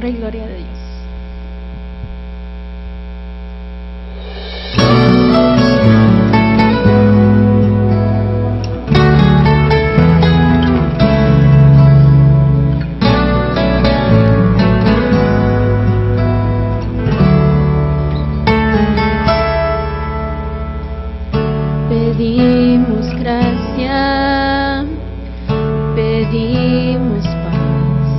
honra y gloria de Dios. Pedimos gracia, pedimos paz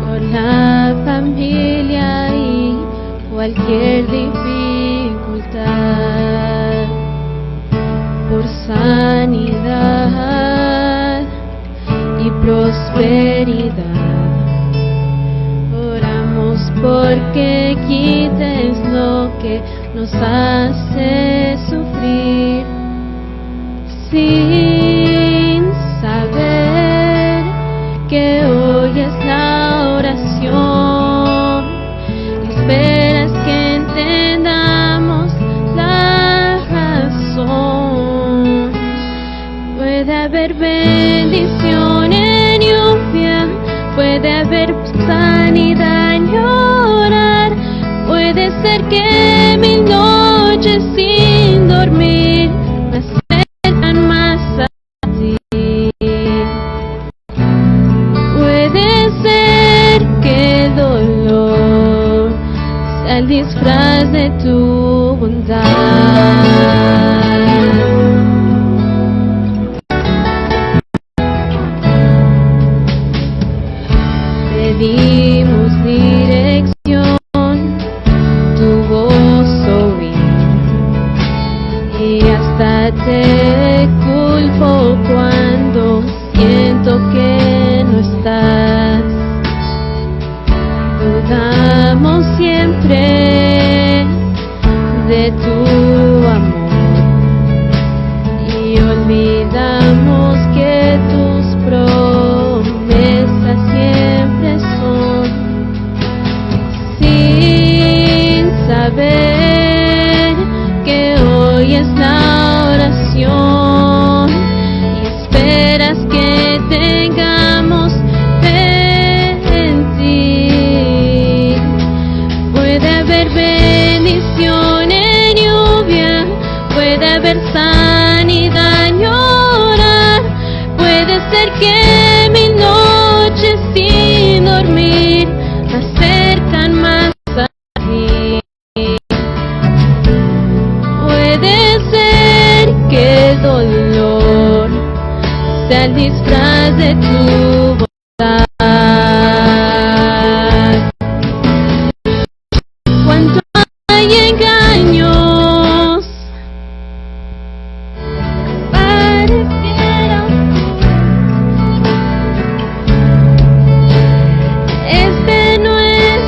por la familia y cualquier dificultad, por sanidad y prosperidad. Oramos porque quites lo que nos hace sufrir sin saber que oyes la oración. Esperas que entendamos la razón. Puede haber bendición en lluvia, puede haber sanidad en llorar, puede ser que 1000 noches sin dormir me acercan más a ti. Puede ser que el dolor sea el disfraz de tu bondad. Pedimos dirección, tu voz oír, y hasta te culpo cuando siento que no estás. Dudamos siempre de tu amor y olvidamos que tus promesas siempre son. Sin saber que hoy es la oración y esperas que tengamos fe en ti. Puede haber bendición en lluvia, puede haber sanidad en llorar, puede ser que 1000 noches sin dormir me acercan más a ti. Puede ser que el dolor sea el disfraz de tu bondad. Cuánto hay engaños, pareciera este no es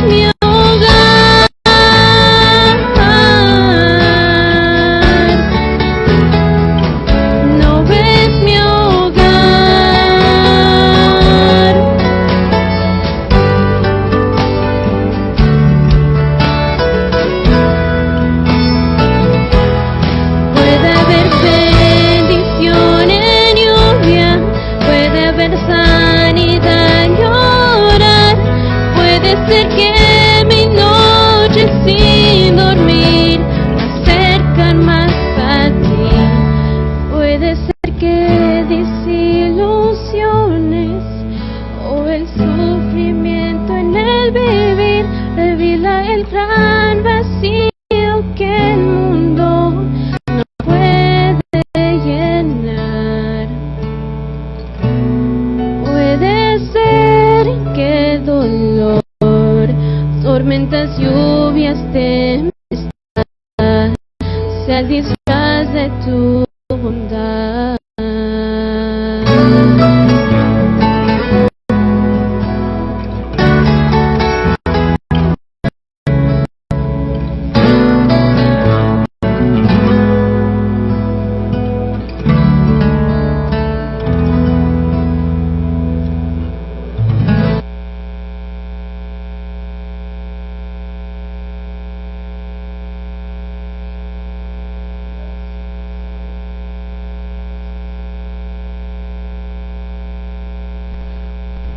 mi hogar. No es mi hogar. Puede haber bendición en lluvia, puede haber sanidad en llorar, puede ser que 1000 noches sin dormir me acercan más a ti. Puede ser que desilusiones o el sufrimiento en el vivir revela el gran vacío que el mundo no puede llenar. Puede ser que dolor, tormentas, lluvias, tempestad sea el disfraz de tu bondad.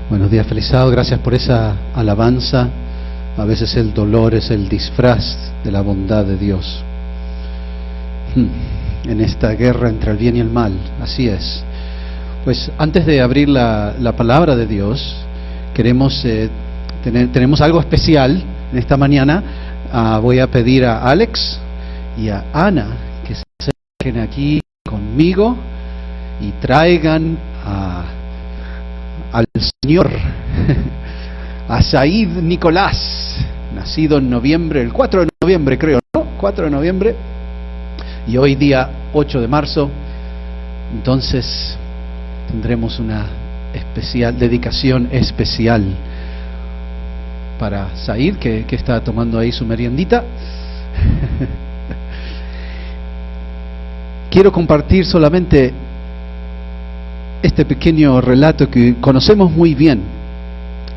Buenos días, Felizado. Gracias por esa alabanza. A veces el dolor es el disfraz de la bondad de Dios. En esta guerra entre el bien y el mal, así es. Pues antes de abrir la palabra de Dios, queremos tenemos algo especial en esta mañana. Voy a pedir a Alex y a Ana que se acerquen aquí conmigo y traigan al Señor, a Said Nicolás, nacido en noviembre, el 4 de noviembre creo, ¿no? 4 de noviembre, y hoy día 8 de marzo, entonces tendremos una dedicación especial para Said, que está tomando ahí su meriendita. Quiero compartir solamente este pequeño relato que conocemos muy bien,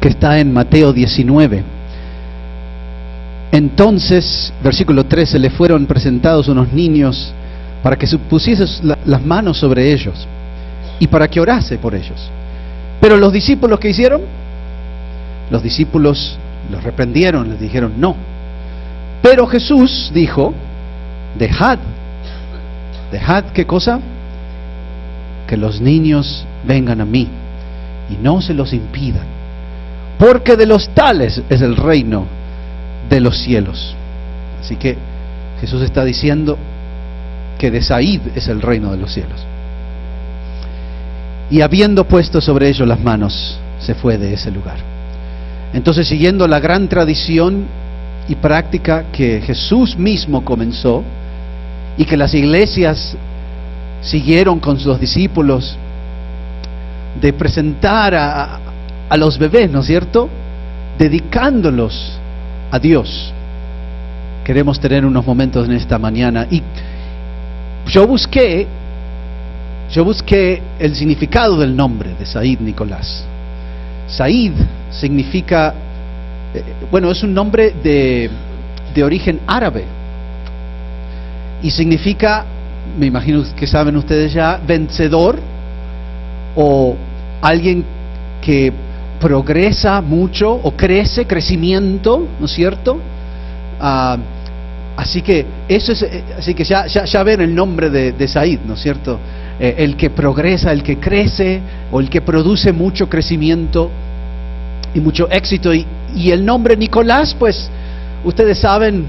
que está en Mateo 19. Entonces, versículo 13, le fueron presentados unos niños para que pusiese las manos sobre ellos y para que orase por ellos. Pero los discípulos, ¿qué hicieron? Los discípulos los reprendieron, les dijeron no. Pero Jesús dijo, dejad, ¿qué cosa? Que los niños vengan a mí y no se los impidan, porque de los tales es el reino de los cielos. Así que Jesús está diciendo que de Said es el reino de los cielos. Y habiendo puesto sobre ellos las manos, se fue de ese lugar. Entonces, siguiendo la gran tradición y práctica que Jesús mismo comenzó y que las iglesias siguieron con sus discípulos, de presentar a los bebés, ¿no es cierto?, dedicándolos a Dios. Queremos tener unos momentos en esta mañana, y yo busqué el significado del nombre de Said Nicolás. Said significa, es un nombre de origen árabe, y significa, me imagino que saben ustedes ya, vencedor, o alguien que progresa mucho o crecimiento, ¿no es cierto? Así que eso es, así que ya ven el nombre de Said, ¿no es cierto? El que progresa, el que crece, o el que produce mucho crecimiento y mucho éxito. Y el nombre Nicolás, pues ustedes saben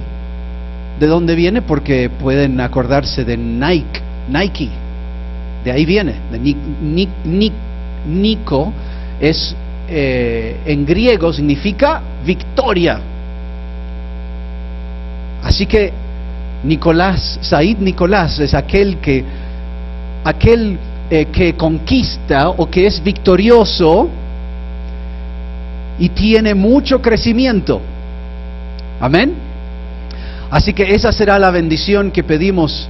de dónde viene, porque pueden acordarse de Nike, de ahí viene, de Nico es en griego significa victoria. Así que Said Nicolás es aquel que conquista o que es victorioso y tiene mucho crecimiento. Amén. Así que esa será la bendición que pedimos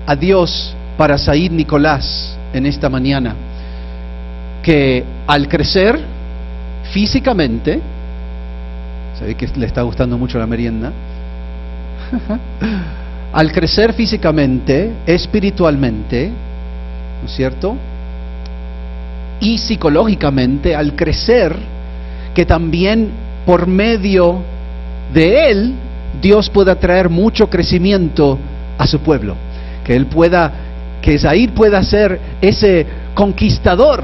a Dios para Said Nicolás en esta mañana, que al crecer físicamente, se ve que le está gustando mucho la merienda, al crecer físicamente, espiritualmente, ¿no es cierto?, y psicológicamente, al crecer, que también por medio de él Dios pueda traer mucho crecimiento a su pueblo, que Said pueda ser ese conquistador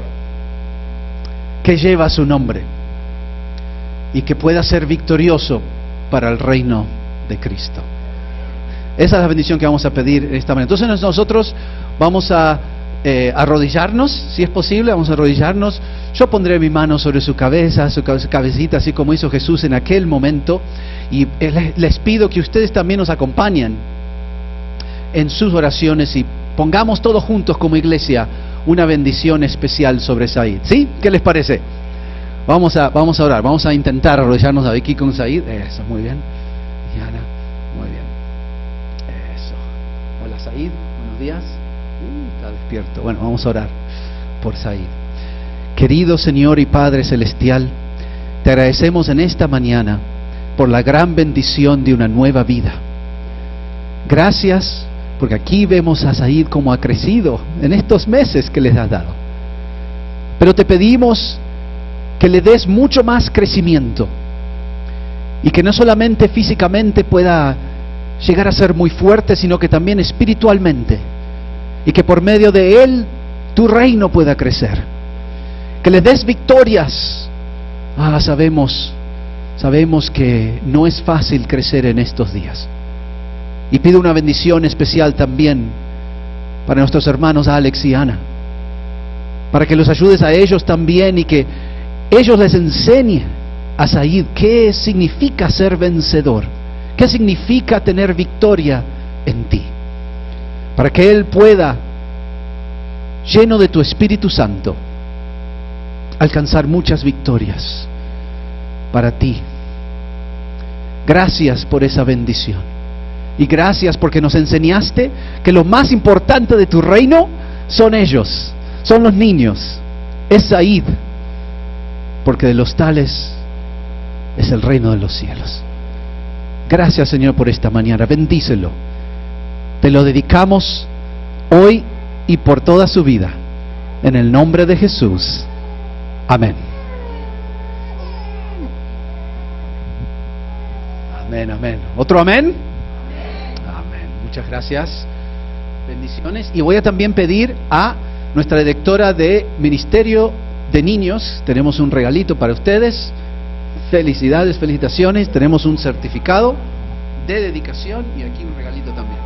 que lleva su nombre y que pueda ser victorioso para el reino de Cristo. Esa es la bendición que vamos a pedir esta mañana. Entonces nosotros vamos a arrodillarnos, si es posible, vamos a arrodillarnos. Yo pondré mi mano sobre su cabecita, así como hizo Jesús en aquel momento, y les pido que ustedes también nos acompañen en sus oraciones y pongamos todos juntos como iglesia una bendición especial sobre Said. ¿Sí? ¿Qué les parece? Vamos a orar, vamos a intentar arrodillarnos aquí con Said. Eso, muy bien. Diana, muy bien. Eso. Hola Said, buenos días. Está despierto. Bueno, vamos a orar por Said. Querido Señor y Padre Celestial, te agradecemos en esta mañana por la gran bendición de una nueva vida. Gracias, porque aquí vemos a Said como ha crecido en estos meses que les has dado. Pero te pedimos que le des mucho más crecimiento, y que no solamente físicamente pueda llegar a ser muy fuerte, sino que también espiritualmente, y que por medio de él tu reino pueda crecer, que le des victorias. Sabemos que no es fácil crecer en estos días, y pido una bendición especial también para nuestros hermanos Alex y Ana, para que los ayudes a ellos también, y que ellos les enseñen a Said qué significa ser vencedor, qué significa tener victoria en ti, para que él pueda, lleno de tu Espíritu Santo, alcanzar muchas victorias para ti. Gracias por esa bendición, y gracias porque nos enseñaste que lo más importante de tu reino son ellos, son los niños, es Said, porque de los tales es el reino de los cielos. Gracias, Señor, por esta mañana. Bendícelo. Te lo dedicamos hoy y por toda su vida, en el nombre de Jesús. Amén. Amén, amén. ¿Otro amén? Amén. Muchas gracias. Bendiciones. Y voy a también pedir a nuestra directora de Ministerio de Niños, tenemos un regalito para ustedes. Felicidades, felicitaciones. Tenemos un certificado de dedicación y aquí un regalito también.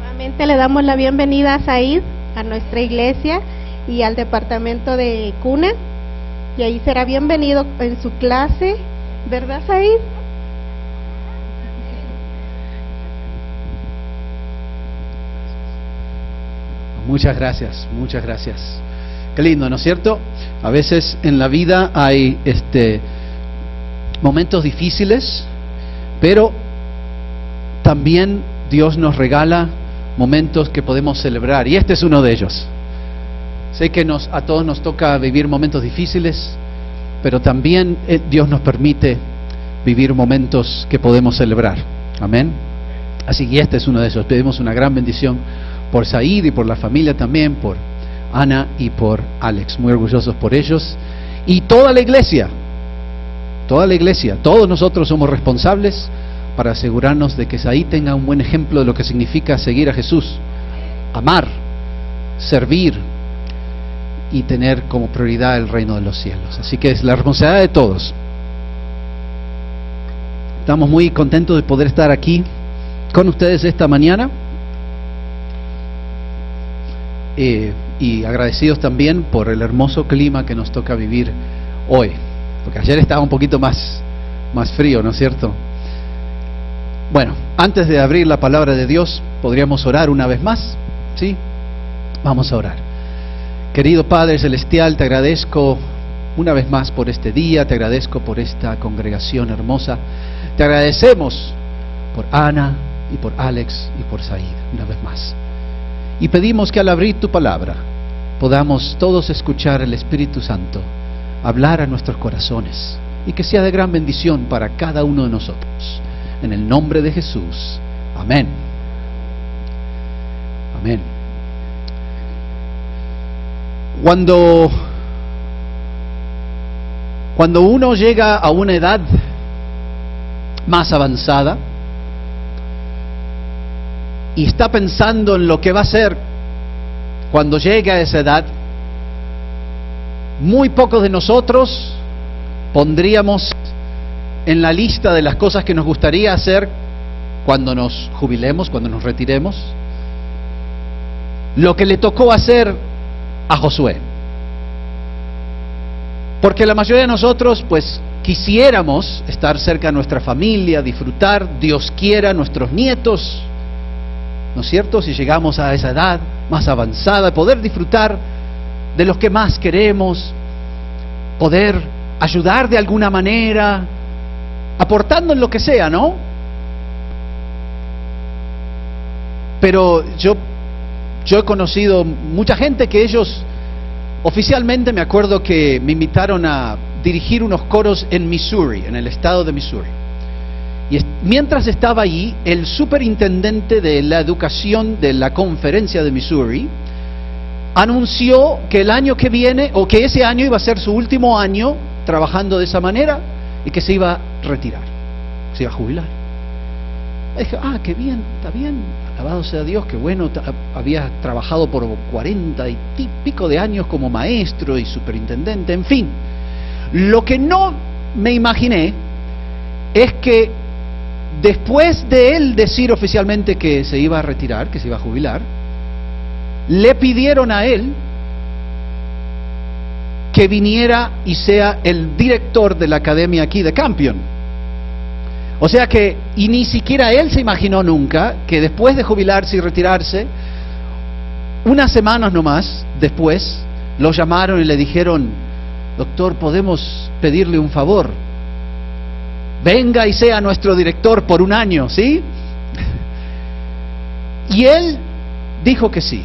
Nuevamente le damos la bienvenida a Said, a nuestra iglesia y al departamento de Cuna, y ahí será bienvenido en su clase, ¿verdad, Said? Muchas gracias, muchas gracias. Qué lindo, ¿no es cierto? A veces en la vida hay momentos difíciles, pero también Dios nos regala momentos que podemos celebrar, y este es uno de ellos. Sé que a todos nos toca vivir momentos difíciles, pero también Dios nos permite vivir momentos que podemos celebrar. Amén. Así que este es uno de esos. Pedimos una gran bendición por Said y por la familia también, por Ana y por Alex. Muy orgullosos por ellos. Y toda la iglesia, todos nosotros somos responsables para asegurarnos de que Said tenga un buen ejemplo de lo que significa seguir a Jesús, amar, servir y tener como prioridad el reino de los cielos. Así que es la responsabilidad de todos. Estamos muy contentos de poder estar aquí con ustedes esta mañana, y agradecidos también por el hermoso clima que nos toca vivir hoy, porque ayer estaba un poquito más frío, ¿no es cierto? Bueno, antes de abrir la palabra de Dios, podríamos orar una vez más, ¿sí? Vamos a orar. Querido Padre Celestial, te agradezco una vez más por este día, te agradezco por esta congregación hermosa, te agradecemos por Ana y por Alex y por Said una vez más. Y pedimos que al abrir tu palabra podamos todos escuchar el Espíritu Santo hablar a nuestros corazones, y que sea de gran bendición para cada uno de nosotros. En el nombre de Jesús. Amén. Amén. Cuando uno llega a una edad más avanzada y está pensando en lo que va a hacer cuando llegue a esa edad, muy pocos de nosotros pondríamos en la lista de las cosas que nos gustaría hacer cuando nos jubilemos, cuando nos retiremos, lo que le tocó hacer a Josué. Porque la mayoría de nosotros pues quisiéramos estar cerca de nuestra familia, disfrutar, Dios quiera, nuestros nietos, ¿no es cierto? Si llegamos a esa edad más avanzada, poder disfrutar de los que más queremos, poder ayudar de alguna manera, aportando en lo que sea, ¿no? Pero yo he conocido mucha gente que ellos oficialmente, me acuerdo que me invitaron a dirigir unos coros en Missouri, en el estado de Missouri. Y mientras estaba allí, el superintendente de la educación de la conferencia de Missouri anunció que el año que viene, o que ese año iba a ser su último año trabajando de esa manera, y que se iba a retirar, se iba a jubilar. Y dije, qué bien, está bien, alabado sea Dios, qué bueno, había trabajado por 40 y pico de años como maestro y superintendente, en fin. Lo que no me imaginé es que después de él decir oficialmente que se iba a retirar, que se iba a jubilar, le pidieron a él que viniera y sea el director de la academia aquí de Campion. O sea que, y ni siquiera él se imaginó nunca que después de jubilarse y retirarse, unas semanas nomás después, lo llamaron y le dijeron, doctor, ¿podemos pedirle un favor? Venga y sea nuestro director por un año, ¿sí? Y él dijo que sí.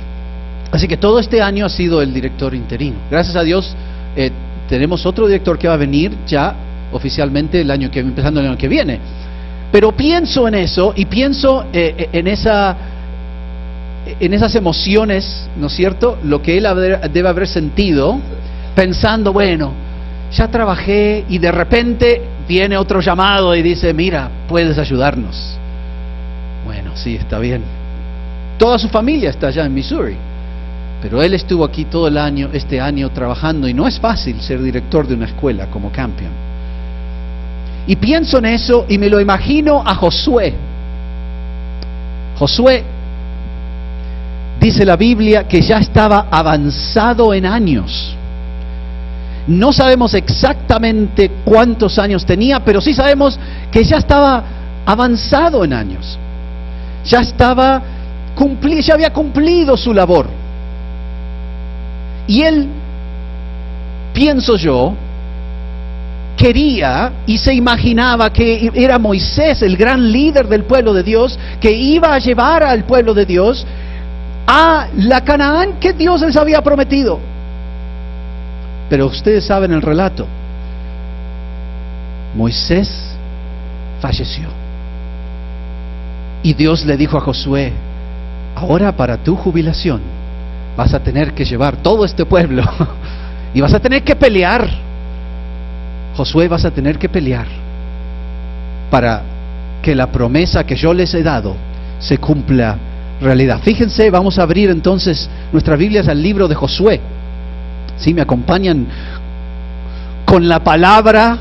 Así que todo este año ha sido el director interino. Gracias a Dios tenemos otro director que va a venir ya oficialmente empezando el año que viene. Pero pienso en eso y pienso en esas emociones, ¿no es cierto? Lo que él debe haber sentido, pensando, bueno, ya trabajé y de repente viene otro llamado y dice, mira, puedes ayudarnos. Bueno, sí, está bien. Toda su familia está allá en Missouri, pero él estuvo aquí todo el año, este año trabajando, y no es fácil ser director de una escuela como Campion. Y pienso en eso y me lo imagino a Josué. Josué, dice la Biblia, que ya estaba avanzado en años. No sabemos exactamente cuántos años tenía, pero sí sabemos que ya estaba avanzado en años. Ya había cumplido su labor. Y él, pienso yo, quería y se imaginaba que era Moisés, el gran líder del pueblo de Dios, que iba a llevar al pueblo de Dios a la Canaán que Dios les había prometido. Pero ustedes saben el relato. Moisés falleció. Y Dios le dijo a Josué, ahora para tu jubilación vas a tener que llevar todo este pueblo y vas a tener que pelear. Josué, vas a tener que pelear para que la promesa que yo les he dado se cumpla realidad. Fíjense, vamos a abrir entonces nuestras Biblias al libro de Josué. ¿Sí? Me acompañan con la palabra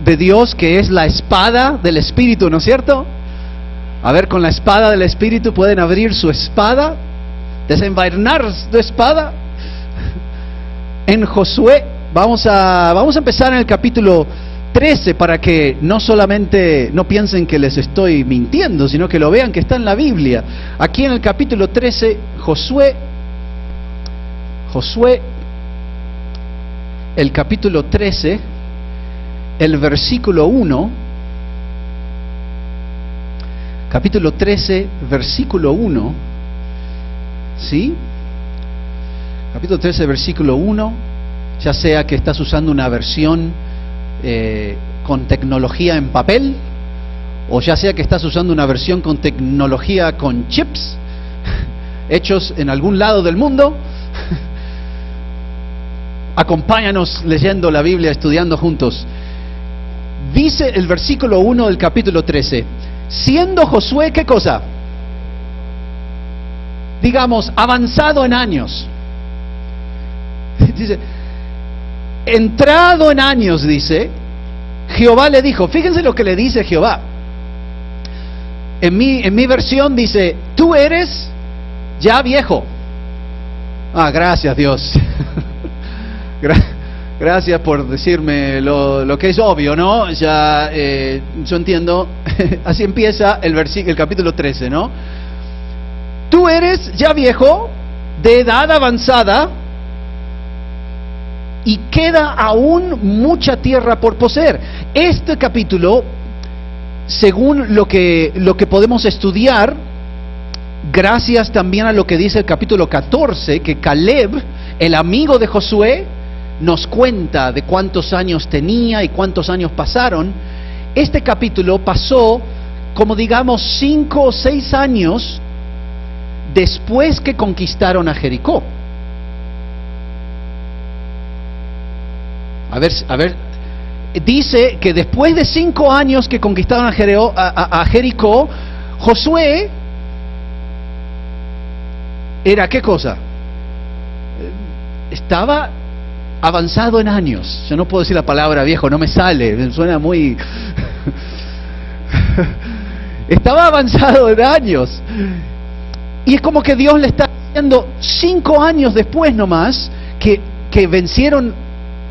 de Dios, que es la espada del Espíritu, ¿no es cierto? A ver, con la espada del Espíritu pueden abrir su espada, desenvainar su espada. En Josué, vamos a empezar en el capítulo 13 para que no solamente no piensen que les estoy mintiendo, sino que lo vean que está en la Biblia. Aquí en el capítulo 13, Josué, el capítulo 13, el versículo 1, capítulo 13, versículo 1, ¿sí? Capítulo 13, versículo 1, ya sea que estás usando una versión con tecnología en papel, o ya sea que estás usando una versión con tecnología con chips, hechos en algún lado del mundo. Acompáñanos leyendo la Biblia, estudiando juntos. Dice el versículo 1 del capítulo 13, siendo Josué, ¿qué cosa? Digamos, avanzado en años. Dice, entrado en años, dice, Jehová le dijo, fíjense lo que le dice Jehová. En mi versión dice, tú eres ya viejo. Gracias Dios. Gracias por decirme lo que es obvio, ¿no? Ya yo entiendo. Así empieza el capítulo 13, ¿no? Tú eres ya viejo, de edad avanzada, y queda aún mucha tierra por poseer. Este capítulo, según lo que podemos estudiar, gracias también a lo que dice el capítulo 14, que Caleb, el amigo de Josué, nos cuenta de cuántos años tenía y cuántos años pasaron, este capítulo pasó como digamos 5 o 6 años después que conquistaron a Jericó. A ver, dice que después de 5 años que conquistaron a Jericó, Josué era, ¿qué cosa? Estaba avanzado en años. Yo no puedo decir la palabra viejo, no me sale, me suena muy... Estaba avanzado en años. Y es como que Dios le está diciendo 5 años después nomás que vencieron,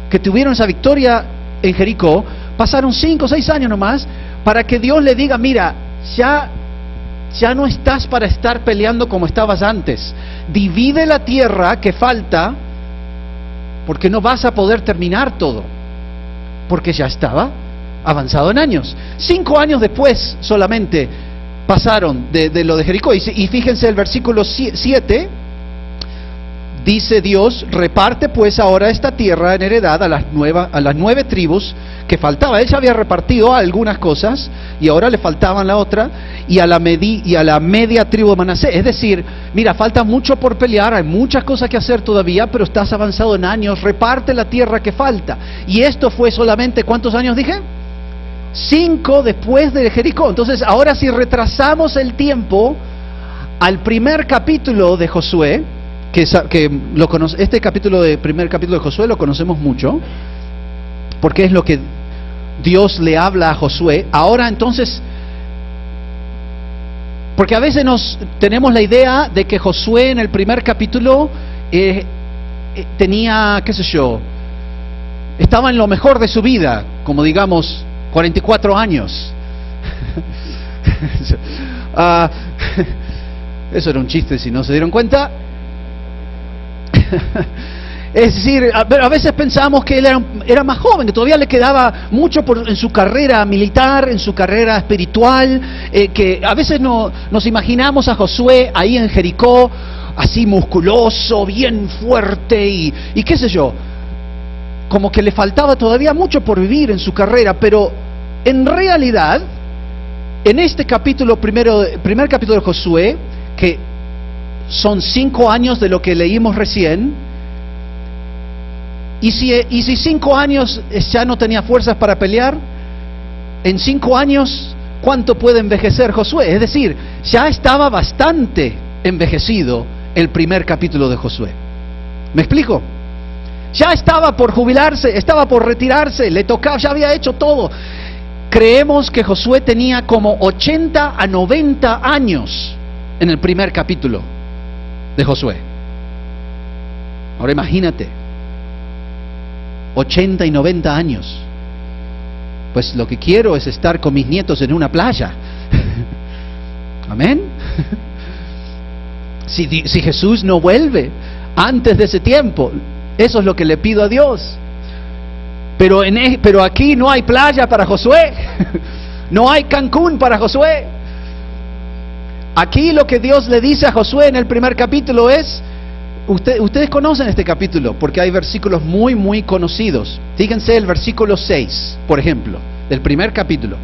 que tuvieron esa victoria en Jericó, pasaron 5 o 6 años nomás para que Dios le diga, mira, ya no estás para estar peleando como estabas antes. Divide la tierra que falta, porque no vas a poder terminar todo, porque ya estaba avanzado en años. 5 años después solamente pasaron de lo de Jericó. Y fíjense el versículo 7, dice Dios, reparte pues ahora esta tierra en heredad a las 9 tribus que faltaba. Él ya había repartido algunas cosas y ahora le faltaban la otra, y a la media tribu de Manasés. Es decir, mira, falta mucho por pelear, hay muchas cosas que hacer todavía, pero estás avanzado en años, reparte la tierra que falta. Y esto fue solamente, ¿cuántos años dije? 5 después de Jericó. Entonces ahora si retrasamos el tiempo al primer capítulo de Josué, este primer capítulo de Josué lo conocemos mucho, porque es lo que Dios le habla a Josué. Ahora entonces, porque a veces tenemos la idea de que Josué en el primer capítulo tenía, qué sé yo, estaba en lo mejor de su vida, como digamos 44 años. Eso era un chiste si no se dieron cuenta. Es decir, a veces pensamos que él era más joven, que todavía le quedaba mucho en su carrera militar, en su carrera espiritual, que a veces nos imaginamos a Josué ahí en Jericó, así musculoso, bien fuerte y qué sé yo, como que le faltaba todavía mucho por vivir en su carrera. Pero en realidad, en este capítulo primer capítulo de Josué, que son 5 años de lo que leímos recién, y si 5 años ya no tenía fuerzas para pelear, en 5 años, ¿cuánto puede envejecer Josué? Es decir, ya estaba bastante envejecido el primer capítulo de Josué. ¿Me explico? Ya estaba por jubilarse, estaba por retirarse, le tocaba, ya había hecho todo. Creemos que Josué tenía como 80 a 90 años en el primer capítulo de Josué. Ahora imagínate, 80 y 90 años. Pues lo que quiero es estar con mis nietos en una playa. Amén. Si Jesús no vuelve antes de ese tiempo, eso es lo que le pido a Dios. Pero aquí no hay playa para Josué. No hay Cancún para Josué. Aquí lo que Dios le dice a Josué en el primer capítulo es, ustedes conocen este capítulo porque hay versículos muy muy conocidos. Fíjense el versículo 6, por ejemplo, del primer capítulo.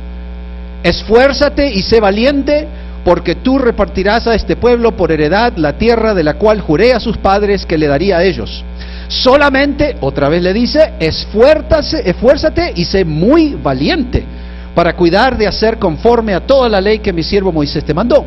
Esfuérzate y sé valiente, porque tú repartirás a este pueblo por heredad la tierra de la cual juré a sus padres que le daría a ellos. Solamente, otra vez le dice, esfuérzate y sé muy valiente para cuidar de hacer conforme a toda la ley que mi siervo Moisés te mandó.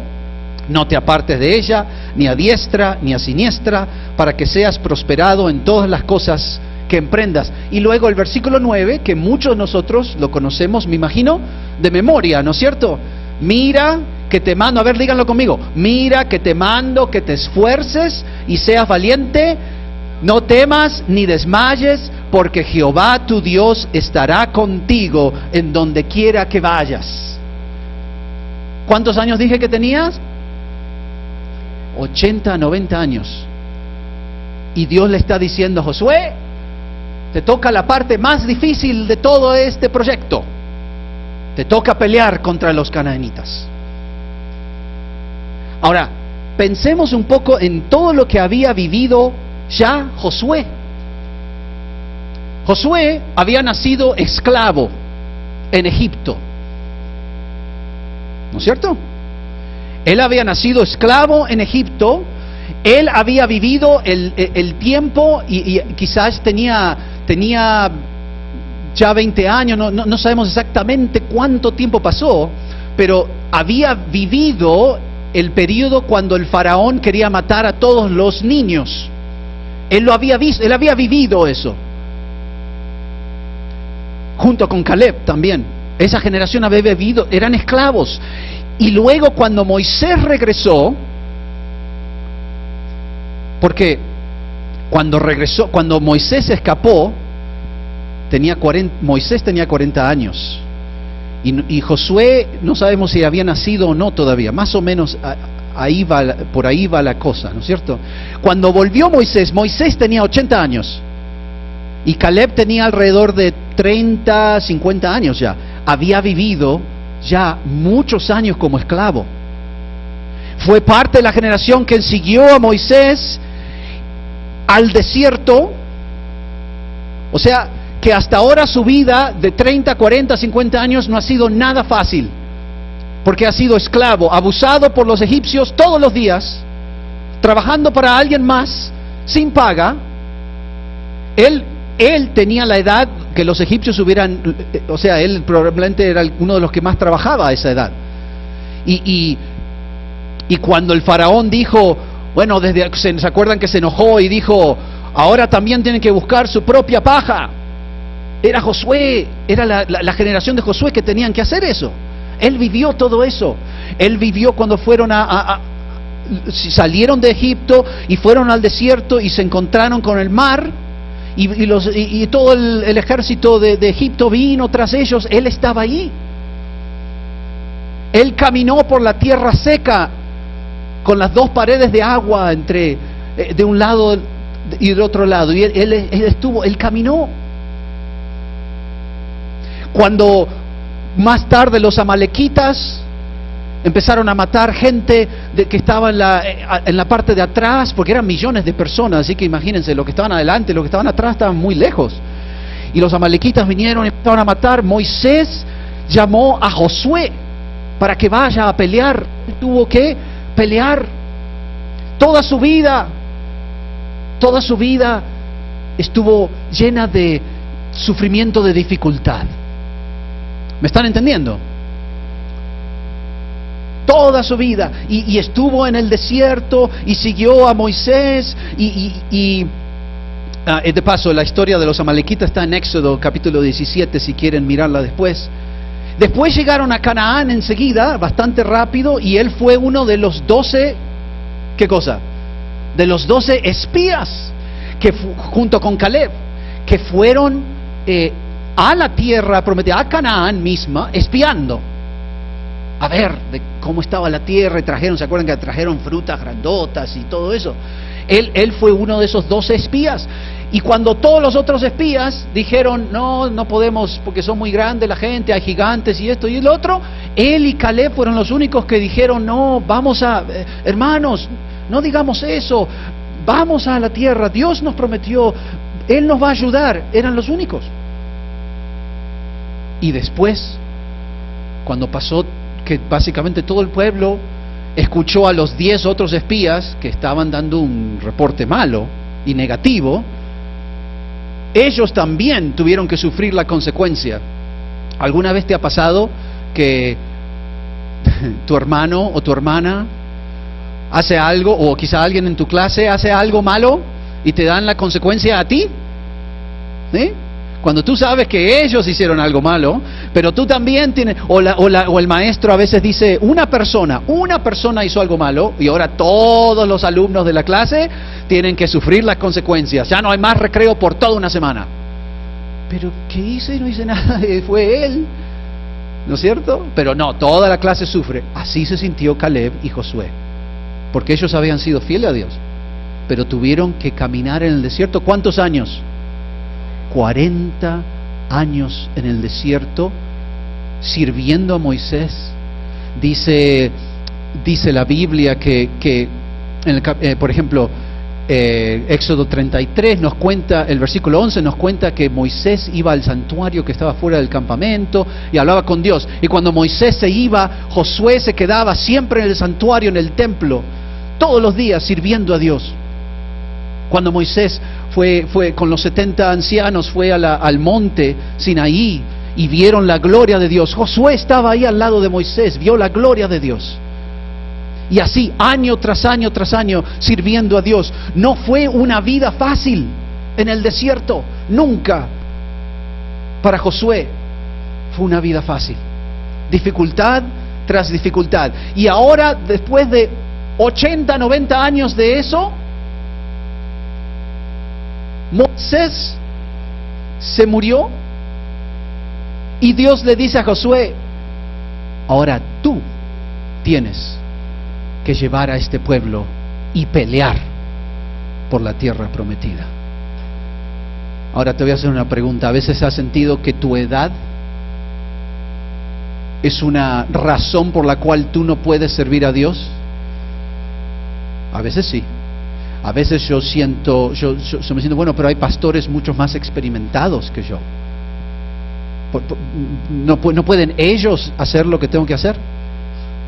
No te apartes de ella, ni a diestra ni a siniestra, para que seas prosperado en todas las cosas que emprendas. Y luego el versículo 9, que muchos de nosotros lo conocemos, me imagino, de memoria, ¿no es cierto? Mira que te mando, a ver, díganlo conmigo, mira que te mando que te esfuerces y seas valiente, no temas ni desmayes, porque Jehová tu Dios estará contigo en donde quiera que vayas. ¿Cuántos años dije que tenías? 80 a 90 años. Y Dios le está diciendo a Josué, te toca la parte más difícil de todo este proyecto. Te toca pelear contra los canaanitas. Ahora, pensemos un poco en todo lo que había vivido ya Josué. Josué había nacido esclavo en Egipto, ¿no es cierto? Él había nacido esclavo en Egipto. Él había vivido el tiempo y quizás tenía ya 20 años, no sabemos exactamente cuánto tiempo pasó, pero había vivido el periodo cuando el faraón quería matar a todos los niños. Él lo había visto, él había vivido eso. Junto con Caleb también. Esa generación había vivido, eran esclavos. Y luego cuando Moisés regresó, porque cuando Moisés escapó, Moisés tenía 40 años. Y Josué no sabemos si había nacido o no todavía, más o menos por ahí va la cosa, ¿no es cierto? Cuando volvió Moisés tenía 80 años y Caleb tenía alrededor de 30, 50 años ya. Había vivido ya muchos años como esclavo. Fue parte de la generación que siguió a Moisés al desierto, o sea, que hasta ahora su vida de 30, 40, 50 años no ha sido nada fácil, porque ha sido esclavo, abusado por los egipcios todos los días, trabajando para alguien más, sin paga. Él tenía la edad que los egipcios hubieran, o sea, él probablemente era uno de los que más trabajaba a esa edad. Y cuando el faraón dijo, bueno, ¿se acuerdan que se enojó y dijo, ahora también tienen que buscar su propia paja? Era Josué, era la generación de Josué que tenían que hacer eso. Él vivió todo eso. Él vivió cuando fueron salieron de Egipto y fueron al desierto y se encontraron con el mar y todo el ejército de Egipto vino tras ellos. Él estaba allí. Él caminó por la tierra seca con las dos paredes de agua entre de un lado y del otro lado, y él caminó. Cuando más tarde los amalequitas empezaron a matar gente que estaba en la parte de atrás, porque eran millones de personas, así que imagínense, los que estaban adelante, los que estaban atrás estaban muy lejos, y los amalequitas vinieron y empezaron a matar. Moisés llamó a Josué para que vaya a pelear. Él tuvo que pelear toda su vida estuvo llena de sufrimiento, de dificultad. ¿Me están entendiendo? Toda su vida, y estuvo en el desierto y siguió a Moisés y de paso, la historia de los amalequitas está en Éxodo capítulo 17, si quieren mirarla después. Después llegaron a Canaán enseguida, bastante rápido, y él fue uno de los 12, ¿qué cosa? De los 12 espías, junto con Caleb, que fueron a la tierra prometida, a Canaán misma, espiando, a ver de cómo estaba la tierra, y trajeron, ¿se acuerdan que trajeron frutas grandotas y todo eso? Él fue uno de esos 12 espías. Y cuando todos los otros espías dijeron, no podemos porque son muy grandes la gente, hay gigantes y esto y el otro, él y Caleb fueron los únicos que dijeron, no, hermanos, no digamos eso, vamos a la tierra, Dios nos prometió, Él nos va a ayudar. Eran los únicos. Y después, cuando pasó que básicamente todo el pueblo escuchó a los 10 otros espías que estaban dando un reporte malo y negativo, ellos también tuvieron que sufrir la consecuencia. ¿Alguna vez te ha pasado que tu hermano o tu hermana hace algo, o quizá alguien en tu clase hace algo malo y te dan la consecuencia a ti? ¿Sí? Cuando tú sabes que ellos hicieron algo malo, pero tú también tienes, o el maestro a veces dice, una persona hizo algo malo, y ahora todos los alumnos de la clase tienen que sufrir las consecuencias. Ya no hay más recreo por toda una semana. Pero ¿qué hice? No hice nada, fue él, ¿no es cierto? Pero no, toda la clase sufre. Así se sintió Caleb y Josué, porque ellos habían sido fieles a Dios, pero tuvieron que caminar en el desierto. ¿Cuántos años? 40 años en el desierto, sirviendo a Moisés. Dice la Biblia que por ejemplo, Éxodo 33 nos cuenta, el versículo 11 nos cuenta que Moisés iba al santuario que estaba fuera del campamento y hablaba con Dios. Y cuando Moisés se iba, Josué se quedaba siempre en el santuario, en el templo, todos los días sirviendo a Dios. Cuando Moisés fue con los 70 ancianos, fue al monte Sinaí y vieron la gloria de Dios, Josué estaba ahí al lado de Moisés, vio la gloria de Dios. Y así, año tras año tras año, sirviendo a Dios. No fue una vida fácil en el desierto, nunca. Para Josué fue una vida fácil. Dificultad tras dificultad. Y ahora, después de 80, 90 años de eso, Moisés se murió y Dios le dice a Josué: ahora tú tienes que llevar a este pueblo y pelear por la tierra prometida. Ahora te voy a hacer una pregunta. ¿A veces has sentido que tu edad es una razón por la cual tú no puedes servir a Dios? A veces sí. A veces yo me siento, bueno, pero hay pastores mucho más experimentados que yo. ¿No pueden ellos hacer lo que tengo que hacer?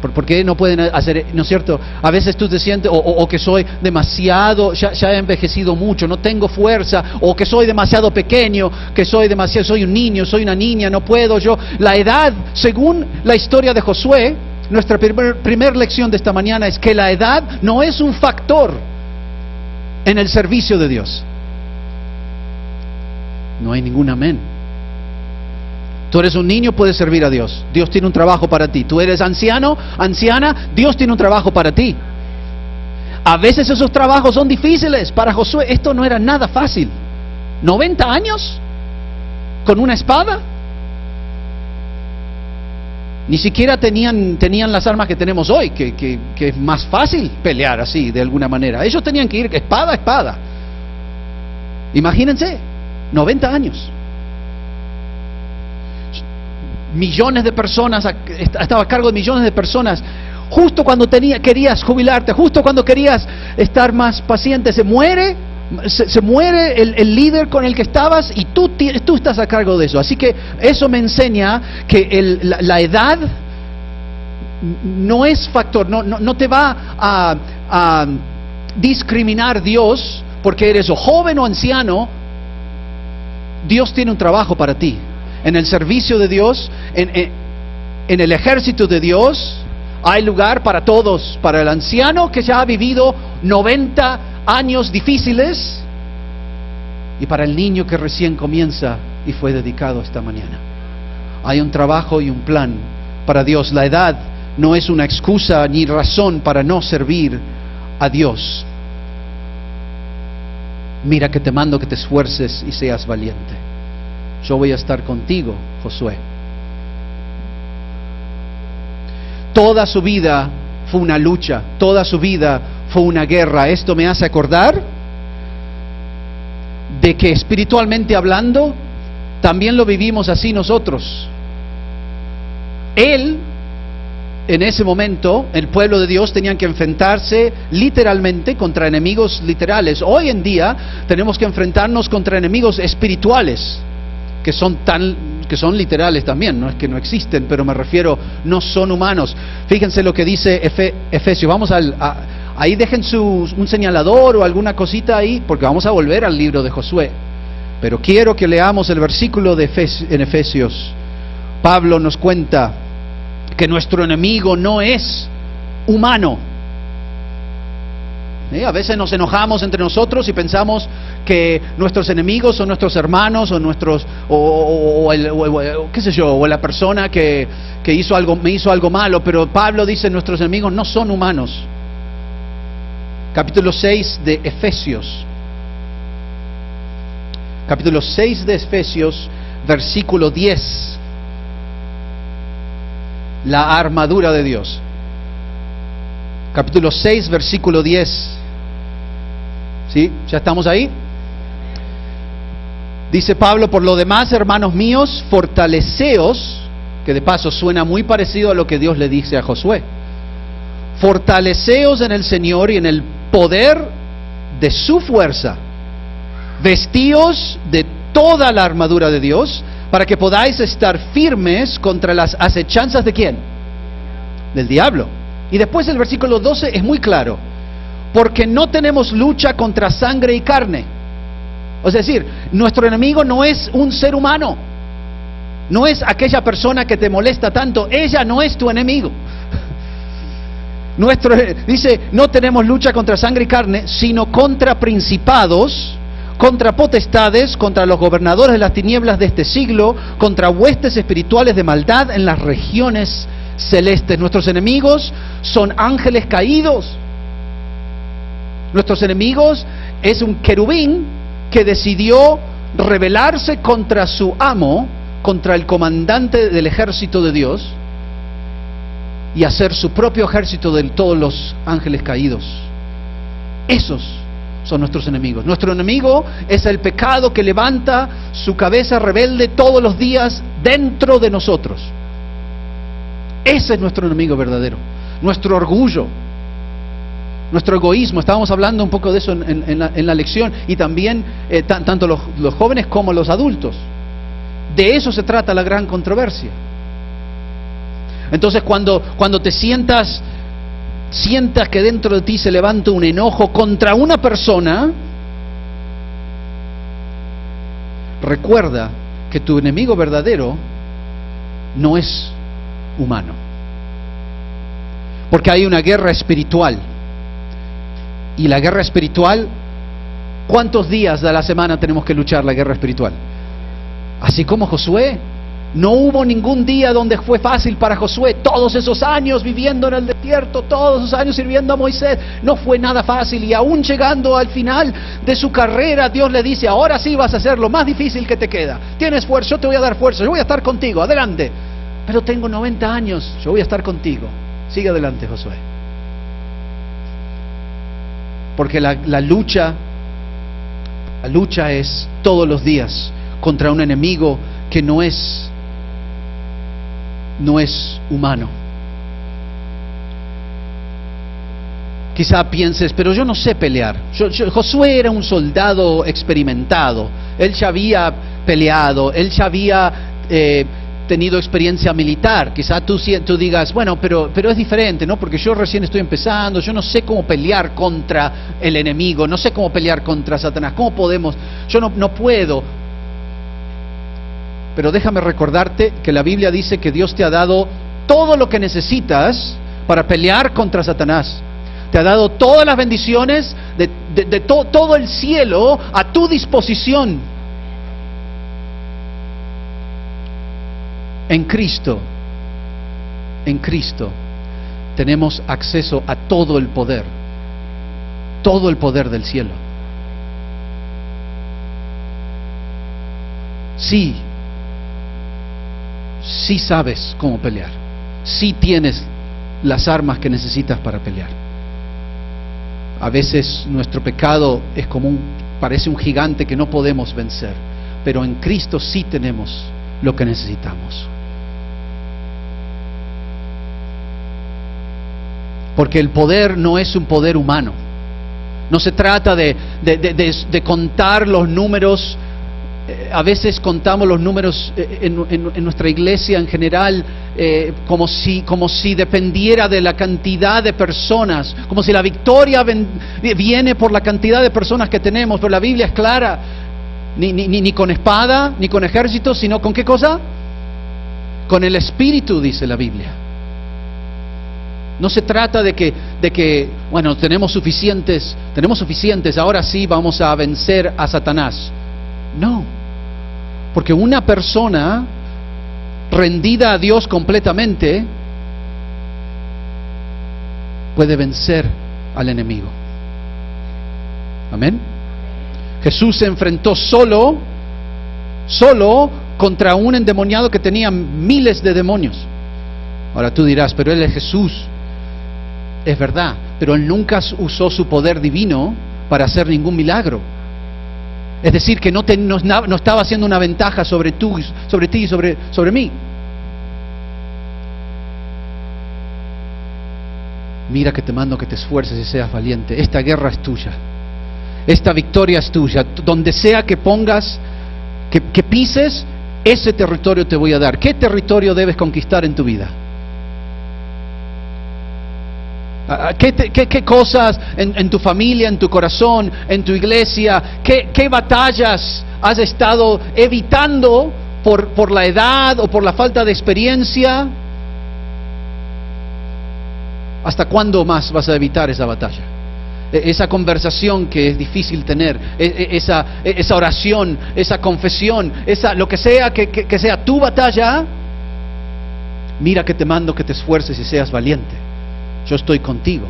¿Por qué no pueden hacer? ¿No es cierto? A veces tú te sientes o que soy demasiado, ya he envejecido mucho, no tengo fuerza, o que soy demasiado pequeño, soy un niño, soy una niña, no puedo yo. La edad, según la historia de Josué, nuestra primer lección de esta mañana es que la edad no es un factor en el servicio de Dios. No hay ningún amén. Tú eres un niño, puedes servir a Dios. Dios tiene un trabajo para ti. Tú eres anciano, anciana, Dios tiene un trabajo para ti. A veces esos trabajos son difíciles. Para Josué esto no era nada fácil. 90 años con una espada. Ni siquiera tenían las armas que tenemos hoy, que es más fácil pelear así, de alguna manera. Ellos tenían que ir espada a espada. Imagínense, 90 años. Millones de personas, estaba a cargo de millones de personas. Justo cuando querías jubilarte, justo cuando querías estar más paciente, se muere el líder con el que estabas y tú estás a cargo de eso. Así que eso me enseña que la edad no es factor, no te va a discriminar Dios porque eres o joven o anciano. Dios tiene un trabajo para ti. En el servicio de Dios, en el ejército de Dios, hay lugar para todos. Para el anciano que ya ha vivido 90 años difíciles, y para el niño que recién comienza y fue dedicado esta mañana. Hay un trabajo y un plan para Dios. La edad no es una excusa ni razón para no servir a Dios. Mira que te mando que te esfuerces y seas valiente. Yo voy a estar contigo, Josué. Toda su vida fue una lucha, toda su vida fue una guerra. Esto me hace acordar de que espiritualmente hablando, también lo vivimos así nosotros. Él, en ese momento, el pueblo de Dios tenían que enfrentarse literalmente contra enemigos literales. Hoy en día tenemos que enfrentarnos contra enemigos espirituales, que son literales también, no es que no existen, pero me refiero, no son humanos. Fíjense lo que dice Efesios. Vamos ahí dejen un señalador o alguna cosita ahí, porque vamos a volver al libro de Josué. Pero quiero que leamos el versículo en Efesios. Pablo nos cuenta que nuestro enemigo no es humano. A veces nos enojamos entre nosotros y pensamos que nuestros enemigos son nuestros hermanos o la persona que me hizo algo malo. Pero Pablo dice: nuestros enemigos no son humanos. Capítulo 6 de Efesios. Capítulo 6 de Efesios, versículo 10. La armadura de Dios. Capítulo 6, versículo 10. ¿Sí? ¿Ya estamos ahí? Dice Pablo: por lo demás, hermanos míos, fortaleceos, que de paso suena muy parecido a lo que Dios le dice a Josué. Fortaleceos en el Señor y en el poder de su fuerza, vestíos de toda la armadura de Dios, para que podáis estar firmes contra las acechanzas ¿de quién? Del diablo. Y después el versículo 12 es muy claro, porque no tenemos lucha contra sangre y carne. Es decir, nuestro enemigo no es un ser humano, no es aquella persona que te molesta tanto, ella no es tu enemigo. Dice, no tenemos lucha contra sangre y carne, sino contra principados, contra potestades, contra los gobernadores de las tinieblas de este siglo, contra huestes espirituales de maldad en las regiones celestes. Nuestros enemigos son ángeles caídos. Nuestros enemigos es un querubín que decidió rebelarse contra su amo, contra el comandante del ejército de Dios, y hacer su propio ejército de todos los ángeles caídos. Esos son nuestros enemigos. Nuestro enemigo es el pecado que levanta su cabeza rebelde todos los días dentro de nosotros. Ese es nuestro enemigo verdadero. Nuestro orgullo, nuestro egoísmo. Estábamos hablando un poco de eso en la lección, y también tanto los jóvenes como los adultos. De eso se trata la gran controversia. Entonces cuando te sientas que dentro de ti se levanta un enojo contra una persona, recuerda que tu enemigo verdadero no es humano, porque hay una guerra espiritual. Y la guerra espiritual, ¿cuántos días de la semana tenemos que luchar la guerra espiritual? Así como Josué, no hubo ningún día donde fue fácil para Josué. Todos esos años viviendo en el desierto, todos esos años sirviendo a Moisés, no fue nada fácil. Y aún llegando al final de su carrera, Dios le dice, ahora sí vas a hacer lo más difícil que te queda. Tienes fuerza, yo te voy a dar fuerza, yo voy a estar contigo, adelante. Pero tengo 90 años, yo voy a estar contigo. Sigue adelante, Josué. Porque la lucha es todos los días contra un enemigo que no es humano. Quizá pienses, pero yo no sé pelear. Josué era un soldado experimentado. Él ya había peleado, él ya había tenido experiencia militar. Quizá tú digas, bueno, pero es diferente, ¿no? Porque yo recién estoy empezando, yo no sé cómo pelear contra el enemigo, no sé cómo pelear contra Satanás. ¿Cómo podemos? Yo no puedo. Pero déjame recordarte que la Biblia dice que Dios te ha dado todo lo que necesitas para pelear contra Satanás. Te ha dado todas las bendiciones de todo el cielo a tu disposición. En Cristo tenemos acceso a todo el poder del cielo. Sí sabes cómo pelear, sí tienes las armas que necesitas para pelear. A veces nuestro pecado es parece un gigante que no podemos vencer, pero en Cristo sí tenemos lo que necesitamos. Porque el poder no es un poder humano. No se trata de contar los números. A veces contamos los números en nuestra iglesia en general como si dependiera de la cantidad de personas, como si la victoria viene por la cantidad de personas que tenemos. Pero la Biblia es clara, ni con espada, ni con ejército, sino ¿con qué cosa? Con el Espíritu, dice la Biblia. No se trata de que bueno, tenemos suficientes, ahora sí vamos a vencer a Satanás. No, porque una persona rendida a Dios completamente puede vencer al enemigo. Amén. Jesús se enfrentó solo contra un endemoniado que tenía miles de demonios. Ahora tú dirás, pero él es Jesús. Es verdad, pero él nunca usó su poder divino para hacer ningún milagro. Es decir, que no estaba haciendo una ventaja sobre ti y sobre mí. Mira que te mando que te esfuerces y seas valiente. Esta guerra es tuya. esta victoria es tuya. Donde sea que pongas, que pises, ese territorio te voy a dar. ¿Qué territorio debes conquistar en tu vida? ¿Qué cosas en tu familia, en tu corazón, en tu iglesia, qué batallas has estado evitando por la edad o por la falta de experiencia? ¿Hasta cuándo más vas a evitar esa batalla? Esa conversación que es difícil tener, esa oración, esa confesión, lo que sea que sea tu batalla. Mira que te mando que te esfuerces y seas valiente. Yo estoy contigo.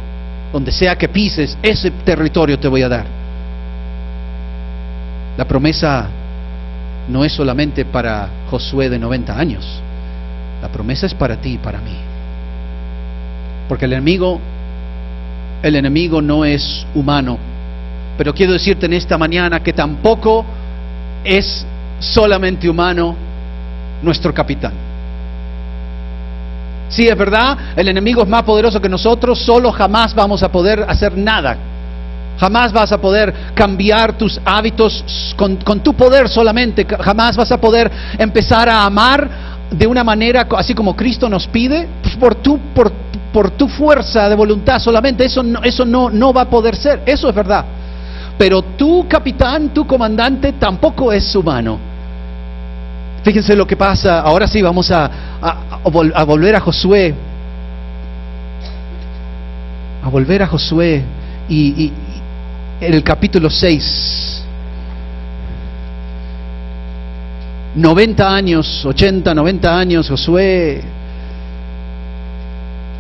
Donde sea que pises, ese territorio te voy a dar. La promesa no es solamente para Josué de 90 años. La promesa es para ti y para mí. Porque el enemigo no es humano. Pero quiero decirte en esta mañana que tampoco es solamente humano nuestro capitán. Sí, es verdad, el enemigo es más poderoso que nosotros, solo jamás vamos a poder hacer nada. Jamás vas a poder cambiar tus hábitos con tu poder solamente. Jamás vas a poder empezar a amar de una manera así como Cristo nos pide, por tu fuerza de voluntad solamente. Eso no va a poder ser, eso es verdad. Pero tu capitán, tu comandante tampoco es humano. Fíjense lo que pasa. Ahora sí vamos a volver a Josué. A volver a Josué y en el capítulo 6. 90 años, 80, 90 años, Josué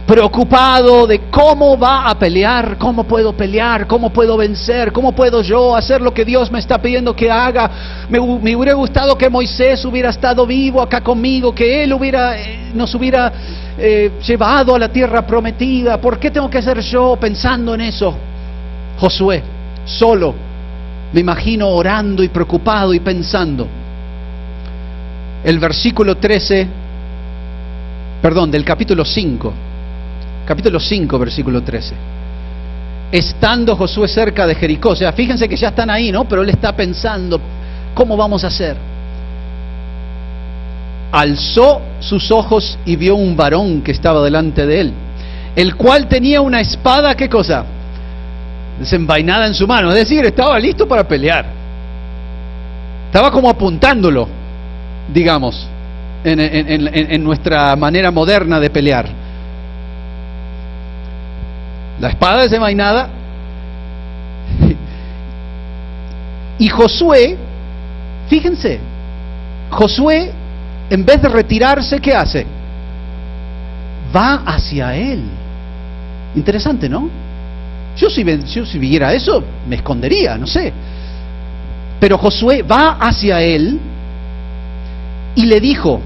preocupado de cómo va a pelear, cómo puedo pelear, cómo puedo vencer, cómo puedo yo hacer lo que Dios me está pidiendo que haga. Me hubiera gustado que Moisés hubiera estado vivo acá conmigo, que él nos hubiera llevado a la tierra prometida. ¿Por qué tengo que ser yo pensando en eso? Josué, solo, me imagino orando y preocupado y pensando. El versículo 13, del capítulo 5. Capítulo 5, versículo 13. Estando Josué cerca de Jericó, o sea, fíjense que ya están ahí, ¿no? Pero él está pensando, ¿cómo vamos a hacer? Alzó sus ojos y vio un varón que estaba delante de él, el cual tenía una espada, ¿qué cosa? Desenvainada en su mano, es decir, estaba listo para pelear. Estaba como apuntándolo, digamos, en nuestra manera moderna de pelear. La espada desenvainada. Y Josué, fíjense, Josué, en vez de retirarse, ¿qué hace? Va hacia él. Interesante, ¿no? Yo si viera eso, me escondería, no sé. Pero Josué va hacia él y le dijo,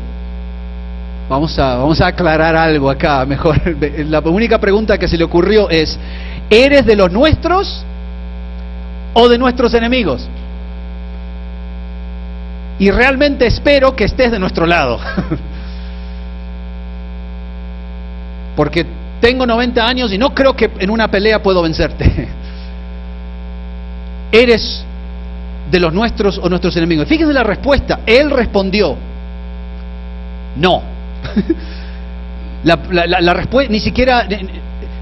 vamos a aclarar algo acá, mejor. La única pregunta que se le ocurrió es, ¿eres de los nuestros o de nuestros enemigos? Y realmente espero que estés de nuestro lado. Porque tengo 90 años y no creo que en una pelea puedo vencerte. ¿Eres de los nuestros o nuestros enemigos? Fíjense la respuesta. Él respondió, no. La respuesta, ni siquiera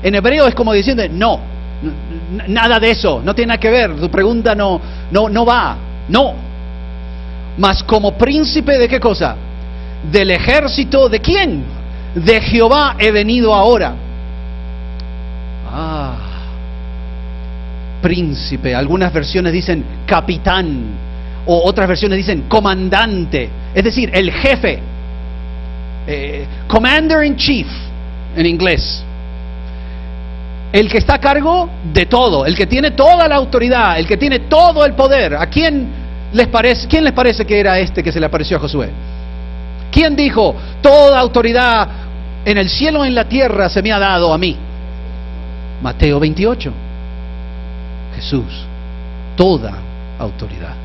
en hebreo es como diciendo, no, nada de eso, no tiene nada que ver, tu pregunta no va, no. Mas como príncipe de qué cosa? Del ejército de quién? De Jehová he venido ahora. Príncipe, algunas versiones dicen capitán, o otras versiones dicen comandante, es decir, el jefe. Commander in chief en inglés, el que está a cargo de todo, el que tiene toda la autoridad, el que tiene todo el poder. ¿A quién les parece que era este que se le apareció a Josué? ¿Quién dijo, toda autoridad en el cielo y en la tierra se me ha dado a mí? Mateo 28. Jesús, toda autoridad.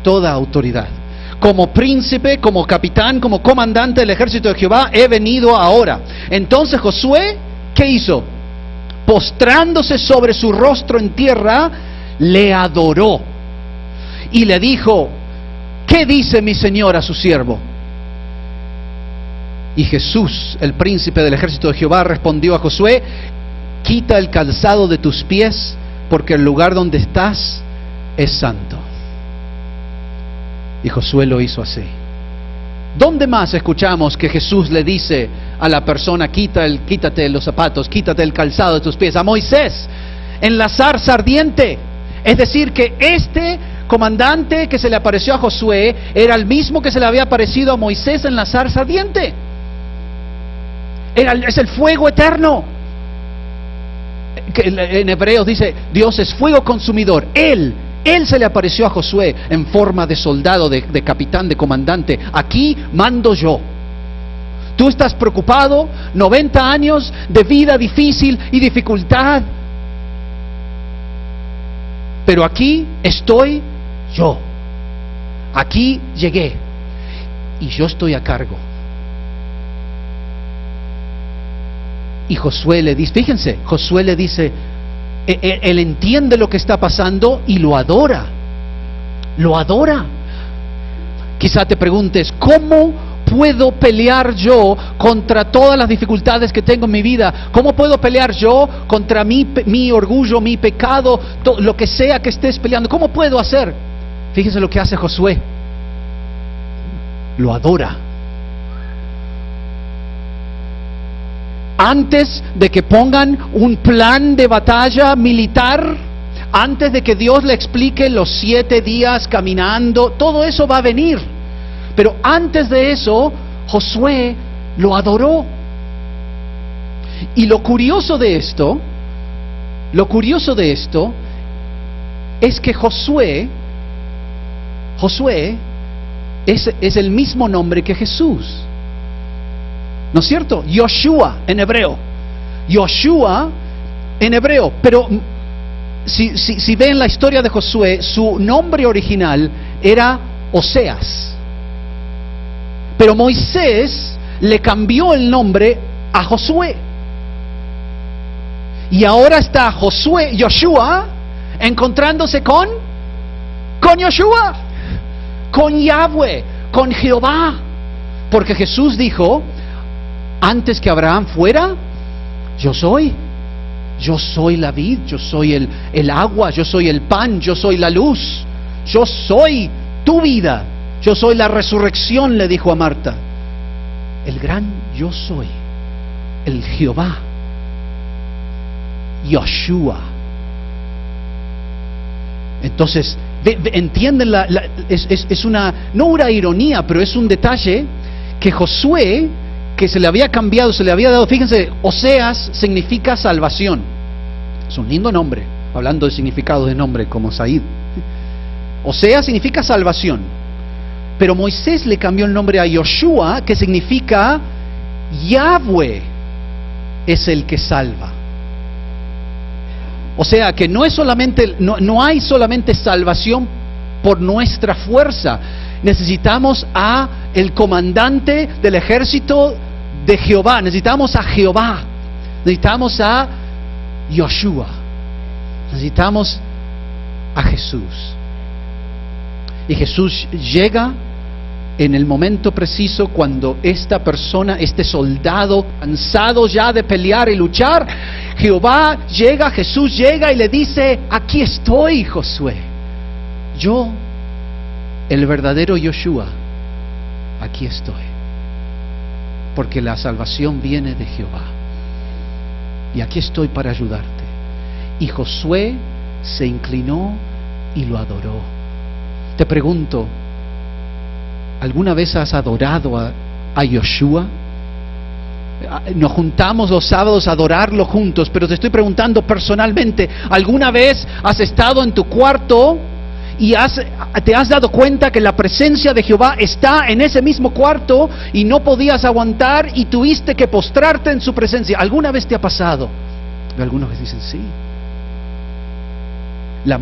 Toda autoridad. Como príncipe, como capitán, como comandante del ejército de Jehová, he venido ahora. Entonces Josué, ¿qué hizo? postrándose sobre su rostro en tierra, le adoró y le dijo: ¿qué dice mi señor a su siervo? Y Jesús, el príncipe del ejército de Jehová, respondió a Josué: quita el calzado de tus pies, porque el lugar donde estás es santo. Y Josué lo hizo así. ¿Dónde más escuchamos que Jesús le dice a la persona: quítate los zapatos, quítate el calzado de tus pies? A Moisés, en la zarza ardiente. Es decir, que este comandante que se le apareció a Josué era el mismo que se le había aparecido a Moisés en la zarza ardiente. Es el fuego eterno. Que en Hebreos dice: Dios es fuego consumidor. Él se le apareció a Josué en forma de soldado, de capitán, de comandante. Aquí mando yo. Tú estás preocupado, 90 años de vida difícil y dificultad, pero aquí estoy yo. Aquí llegué y yo estoy a cargo. Y Josué le dice, fíjense, Josué le dice, él entiende lo que está pasando y lo adora. Lo adora. Quizá te preguntes: ¿cómo puedo pelear yo contra todas las dificultades que tengo en mi vida? ¿Cómo puedo pelear yo contra mi orgullo, mi pecado, lo que sea que estés peleando? ¿Cómo puedo hacer? Fíjense lo que hace Josué. Lo adora. Antes de que pongan un plan de batalla militar, antes de que Dios le explique los 7 días caminando, todo eso va a venir. Pero antes de eso, Josué lo adoró. Y lo curioso de esto es que Josué es el mismo nombre que Jesús. ¿No es cierto? Yoshua en hebreo. Yoshua en hebreo. Pero si ven la historia de Josué, su nombre original era Oseas. Pero Moisés le cambió el nombre a Josué. Y ahora está Yoshua, encontrándose con Yoshua, con Yahweh, con Jehová. Porque Jesús dijo: antes que Abraham fuera, yo soy. Yo soy la vid, yo soy el agua, yo soy el pan, yo soy la luz. Yo soy tu vida. Yo soy la resurrección, le dijo a Marta. El gran yo soy, el Jehová, Yoshua. Entonces, entienden, es una, no una ironía, pero es un detalle que Josué, que se le había cambiado, se le había dado, fíjense, Oseas significa salvación. Es un lindo nombre, hablando de significados de nombre como Said. Oseas significa salvación. Pero Moisés le cambió el nombre a Yoshua, que significa Yahweh es el que salva. O sea que no hay solamente salvación por nuestra fuerza. Necesitamos a el comandante del ejército de Jehová. Necesitamos a Jehová. Necesitamos a Yoshua. Necesitamos a Jesús. Y Jesús llega en el momento preciso cuando esta persona, este soldado, cansado ya de pelear y luchar, Jesús llega y le dice: aquí estoy, Josué. Yo, el verdadero Yoshua, aquí estoy. Porque la salvación viene de Jehová. Y aquí estoy para ayudarte. Y Josué se inclinó y lo adoró. Te pregunto, ¿alguna vez has adorado a Yoshua? Nos juntamos los sábados a adorarlo juntos, pero te estoy preguntando personalmente, ¿alguna vez has estado en tu cuarto y te has dado cuenta que la presencia de Jehová está en ese mismo cuarto y no podías aguantar y tuviste que postrarte en su presencia? ¿Alguna vez te ha pasado? Y algunos dicen sí. La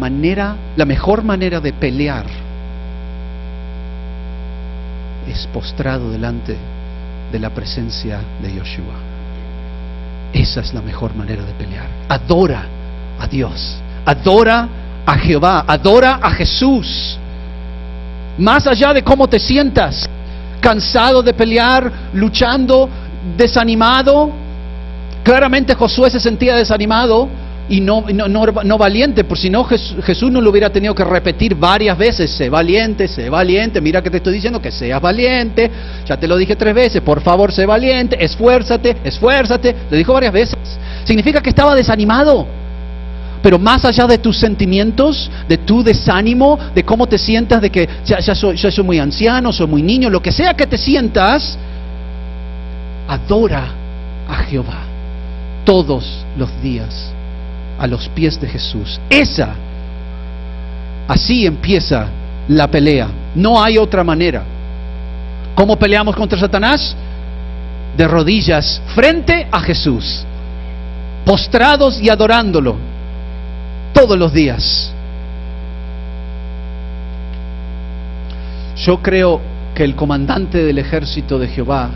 mejor manera de pelear es postrado delante de la presencia de Yoshua. Esa es la mejor manera de pelear. Adora a Dios, adora a Jehová, adora a Jesús. Más allá de cómo te sientas, cansado de pelear, luchando, desanimado. Claramente Josué se sentía desanimado y no valiente, por si no Jesús no lo hubiera tenido que repetir varias veces: sé valiente, mira que te estoy diciendo que seas valiente, ya te lo dije 3 veces, por favor sé valiente, esfuérzate, le dijo varias veces. Significa que estaba desanimado. Pero más allá de tus sentimientos, de tu desánimo, de cómo te sientas, de que ya soy muy anciano, soy muy niño, lo que sea que te sientas, adora a Jehová todos los días a los pies de Jesús. Así empieza la pelea. No hay otra manera. ¿Cómo peleamos contra Satanás? De rodillas frente a Jesús, postrados y adorándolo todos los días. Yo creo que el comandante del ejército de Jehová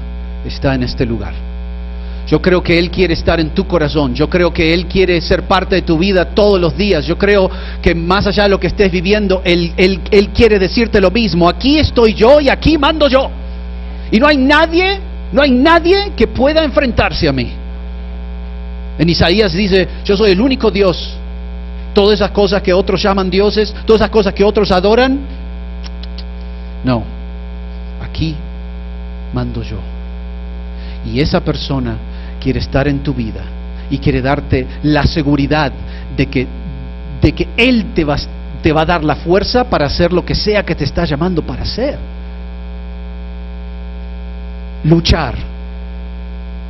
está en este lugar. Yo creo que Él quiere estar en tu corazón. Yo creo que Él quiere ser parte de tu vida todos los días. Yo creo que más allá de lo que estés viviendo, Él quiere decirte lo mismo. Aquí estoy yo y aquí mando yo. Y no hay nadie que pueda enfrentarse a mí. En Isaías dice: yo soy el único Dios. Todas esas cosas que otros llaman dioses, todas esas cosas que otros adoran, no, aquí mando yo. Y esa persona quiere estar en tu vida y quiere darte la seguridad de que Él te va a dar la fuerza para hacer lo que sea que te está llamando para hacer. Luchar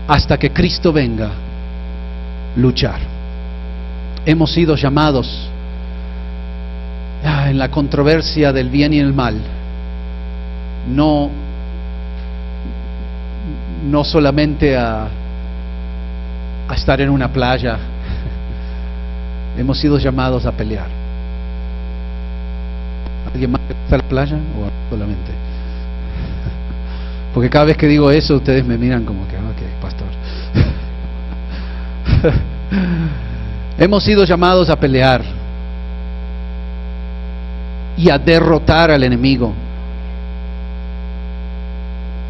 hasta que Cristo venga. Luchar. Hemos sido llamados en la controversia del bien y el mal, no solamente a estar en una playa. Hemos sido llamados a pelear. ¿Alguien más está en la playa o solamente? Porque cada vez que digo eso ustedes me miran como que, ok, pastor. Hemos sido llamados a pelear y a derrotar al enemigo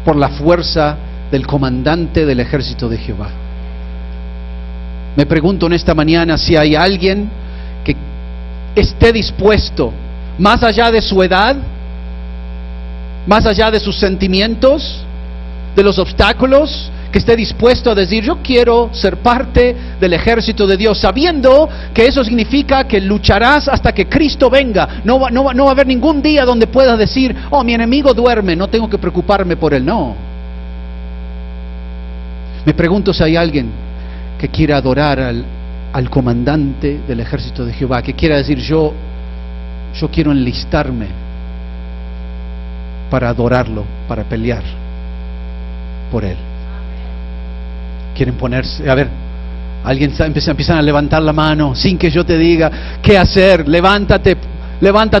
por la fuerza del comandante del ejército de Jehová. Me pregunto en esta mañana si hay alguien que esté dispuesto, más allá de su edad, más allá de sus sentimientos, de los obstáculos, que esté dispuesto a decir: yo quiero ser parte del ejército de Dios, sabiendo que eso significa que lucharás hasta que Cristo venga. No va a haber ningún día donde puedas decir: oh, mi enemigo duerme, no tengo que preocuparme por él. No. Me pregunto si hay alguien que quiera adorar al comandante del ejército de Jehová, que quiera decir: yo quiero enlistarme para adorarlo, para pelear por él. Quieren ponerse, a ver, alguien empiezan a levantar la mano sin que yo te diga qué hacer. Levanta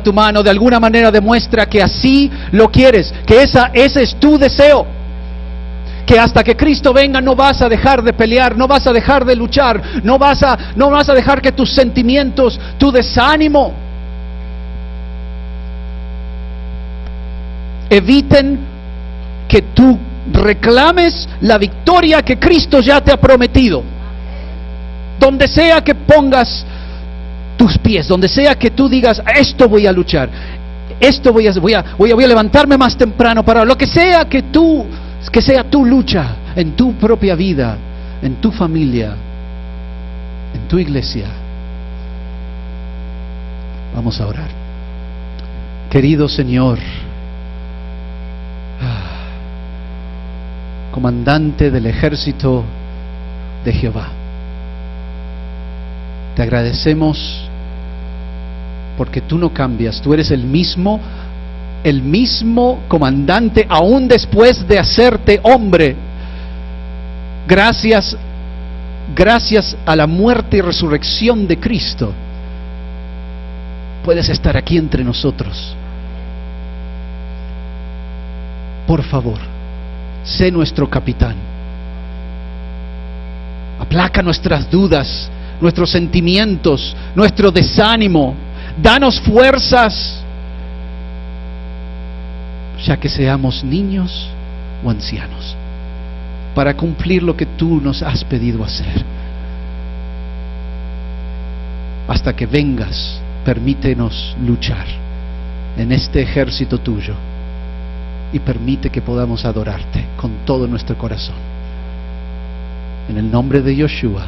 tu mano, de alguna manera demuestra que así lo quieres, que ese es tu deseo, que hasta que Cristo venga no vas a dejar de pelear, no vas a dejar de luchar, no vas a dejar que tus sentimientos, tu desánimo eviten que tú reclames la victoria que Cristo ya te ha prometido. Donde sea que pongas tus pies, donde sea que tú digas: esto voy a luchar, esto voy a levantarme más temprano para lo que sea que sea tu lucha en tu propia vida, en tu familia, en tu iglesia. Vamos a orar. Querido Señor, comandante del ejército de Jehová, te agradecemos porque tú no cambias, tú eres el mismo comandante aún después de hacerte hombre. Gracias a la muerte y resurrección de Cristo, puedes estar aquí entre nosotros. Por favor, sé nuestro capitán. Aplaca nuestras dudas, nuestros sentimientos, nuestro desánimo. Danos fuerzas, ya que seamos niños o ancianos, para cumplir lo que tú nos has pedido hacer. Hasta que vengas, permítenos luchar en este ejército tuyo y permite que podamos adorarte con todo nuestro corazón. En el nombre de Yoshua,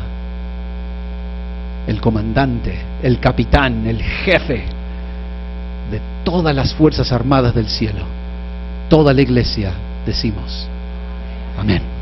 el comandante, el capitán, el jefe de todas las fuerzas armadas del cielo, toda la iglesia decimos: amén.